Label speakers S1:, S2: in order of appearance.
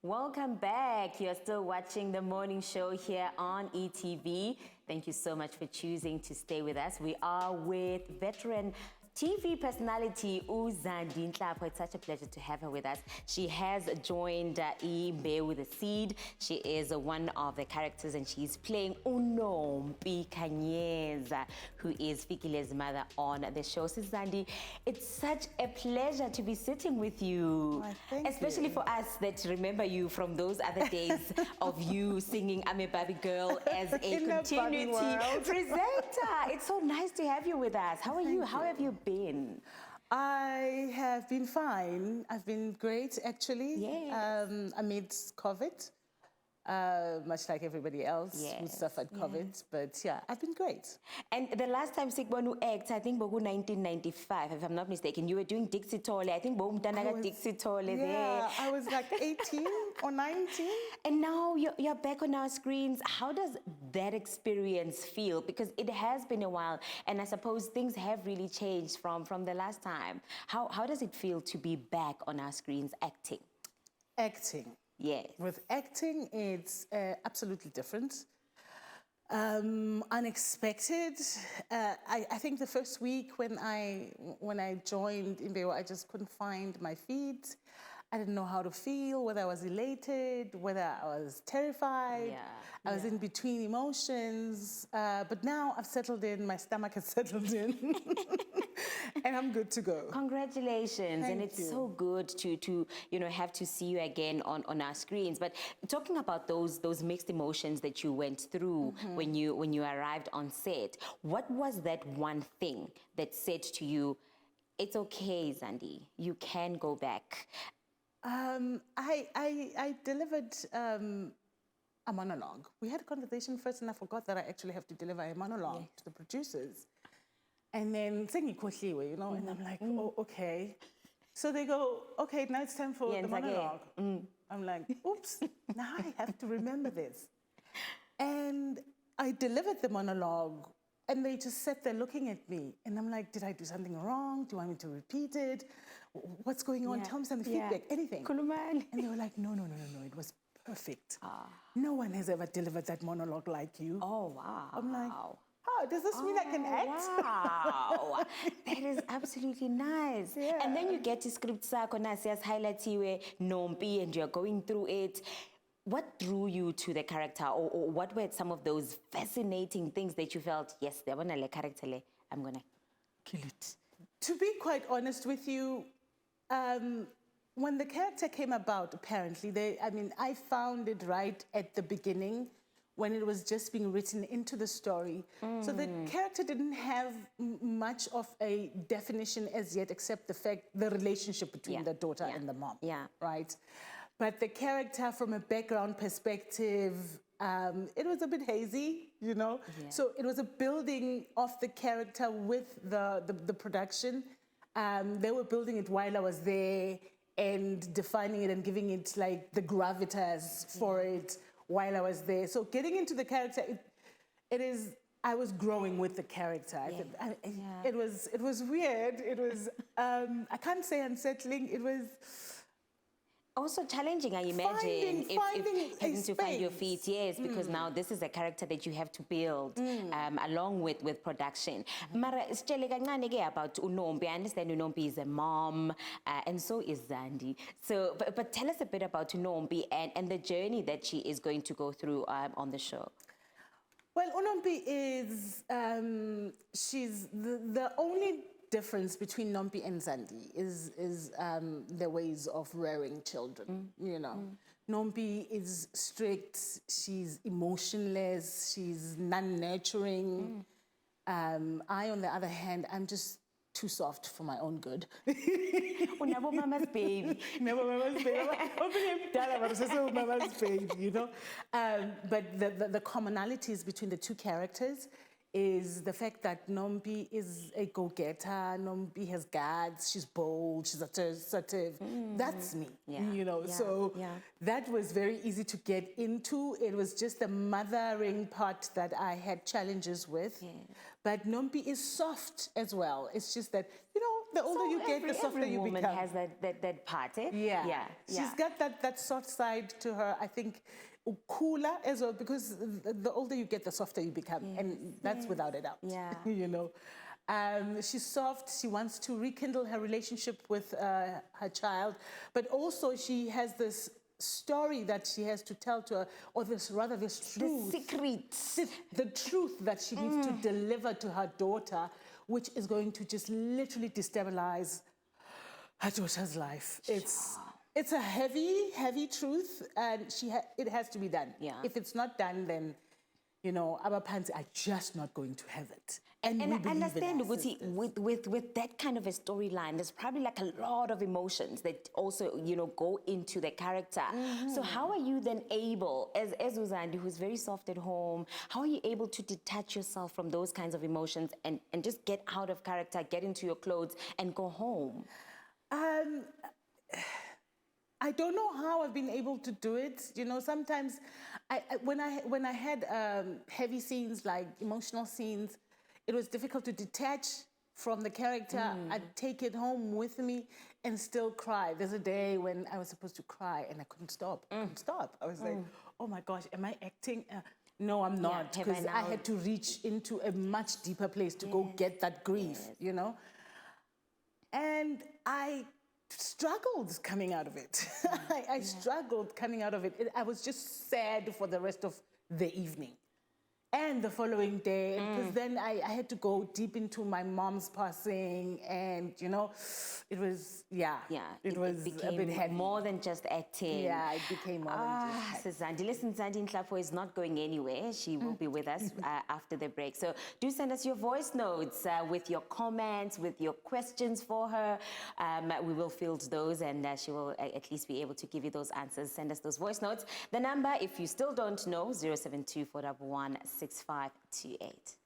S1: Welcome back. You're still watching the morning show here on ETV. Thank you so much for choosing to stay with us. We are with veteran TV personality Zandi Nhlapho. It's such a pleasure to have her with us. She has joined IMBEWU the Seed. She is one of the characters and she's playing Nompi, who is Fikile's mother on the show. So Zandi, it's such a pleasure to be sitting with you.
S2: Why, thank
S1: especially
S2: you.
S1: for us that remember you from those other days of you singing I'm a Barbie Girl as a continuity presenter. It's so nice to have you with us. How are you? How have you been?
S2: I have been fine. I've been great, actually.
S1: Yes.
S2: Amidst COVID, much like everybody else who suffered COVID. But yeah, I've been great.
S1: And the last time Sikbonu act, I think Bogu 1995, if I'm not mistaken, you were doing Dixie Tole. I think Bogu Danaga Dixie Tole there.
S2: Yeah, I was like 18 or 19.
S1: And now you're back on our screens. How does that experience feel? Because it has been a while, and I suppose things have really changed from the last time. How does it feel to be back on our screens acting?
S2: Acting.
S1: Yes.
S2: With acting, it's absolutely different. Unexpected. I think the first week when I joined IMBEWU, I just couldn't find my feet. I didn't know how to feel, whether I was elated, whether I was terrified.
S1: Yeah.
S2: I was in between emotions. But now I've settled in, my stomach has settled in. And I'm good to go.
S1: Congratulations.
S2: Thank
S1: and it's
S2: you.
S1: so good to have to see you again on our screens. But talking about those mixed emotions that you went through when you arrived on set, what was that one thing that said to you, it's okay, Zandi, you can go back?
S2: I delivered a monologue. We had a conversation first and I forgot that I actually have to deliver a monologue to the producers. And then you know, and I'm like, oh, okay. So they go, okay, now it's time for the monologue. I'm like, oops, now I have to remember this. And I delivered the monologue and they just sat there looking at me. And I'm like, did I do something wrong? Do you want me to repeat it? What's going on? Tell me some feedback, anything. And they were like, no, it was perfect. No one has ever delivered that monologue like you.
S1: Oh, wow.
S2: I'm like, oh, does this mean I can act?
S1: Wow, that is absolutely nice.
S2: Yeah.
S1: And then you get to script sakho nasi highlightiwe Nompi and you're going through it. What drew you to the character, or what were some of those fascinating things that you felt, yes, they're gonna le character le, I'm gonna kill it?
S2: To be quite honest with you, when the character came about, apparently, I found it right at the beginning when it was just being written into the story. So the character didn't have much of a definition as yet, except the relationship between the daughter and the mom, right? But the character from a background perspective, it was a bit hazy, you know? Yeah. So it was a building of the character with the production. They were building it while I was there and defining it and giving it like the gravitas for it while I was there. So getting into the character, I was growing with the character. It was weird. It was, I can't say unsettling. It was
S1: also challenging, I imagine, if having to find your feet, yes, because now this is a character that you have to build along with production. Mara, about Nompi. I understand Nompi is a mom, and so is Zandi. So, but tell us a bit about Nompi and the journey that she is going to go through on the show.
S2: Well, Nompi is, she's the only difference between Nompi and Zandi is their ways of rearing children, you know. Nompi is strict, she's emotionless, she's non-nurturing. I, on the other hand, I'm just too soft for my own good.
S1: Never mama's baby.
S2: Never mama's baby. Mama's baby, you know. But the commonalities between the two characters is the fact that Nompi is a go-getter. Nompi has guts. She's bold. She's assertive. That's me, you know. So that was very easy to get into. It was just the mothering part that I had challenges with. But Nompi is soft as well. It's just that, you know, the older you get, the softer you become.
S1: Every woman has that part, eh?
S2: Yeah. She's got that soft side to her, I think, cooler as well, because the older you get, the softer you become. And that's without a doubt, you know. She's soft. She wants to rekindle her relationship with her child, but also she has this story that she has to tell to her, or this truth.
S1: The secrets.
S2: The truth that she needs to deliver to her daughter, which is going to just literally destabilize her daughter's life. It's a heavy, heavy truth, and it has to be done. If it's not done, then, you know, our parents are just not going to have it. And
S1: I
S2: we
S1: understand, Guti, with that kind of a storyline, there's probably like a lot of emotions that also, you know, go into the character. So how are you then able, as Uzan, who's very soft at home, how are you able to detach yourself from those kinds of emotions and just get out of character, get into your clothes and go home?
S2: I don't know how I've been able to do it. You know, sometimes when I had heavy scenes, like emotional scenes, it was difficult to detach from the character. I'd take it home with me and still cry. There's a day when I was supposed to cry and I couldn't stop. I was like, oh my gosh, am I acting? No, I'm not, because I had to reach into a much deeper place to go get that grief, you know? And I struggled coming out of it. I struggled coming out of it. I was just sad for the rest of the evening and the following day, because then I had to go deep into my mom's passing, and, you know, it was, it was a bit heavy.
S1: More than just acting.
S2: Yeah, it became more than just acting.
S1: So listen, Zandi Nhlapho is not going anywhere. She will be with us after the break. So do send us your voice notes with your comments, with your questions for her. We will field those, and she will at least be able to give you those answers. Send us those voice notes. The number, if you still don't know, 072 411 6528.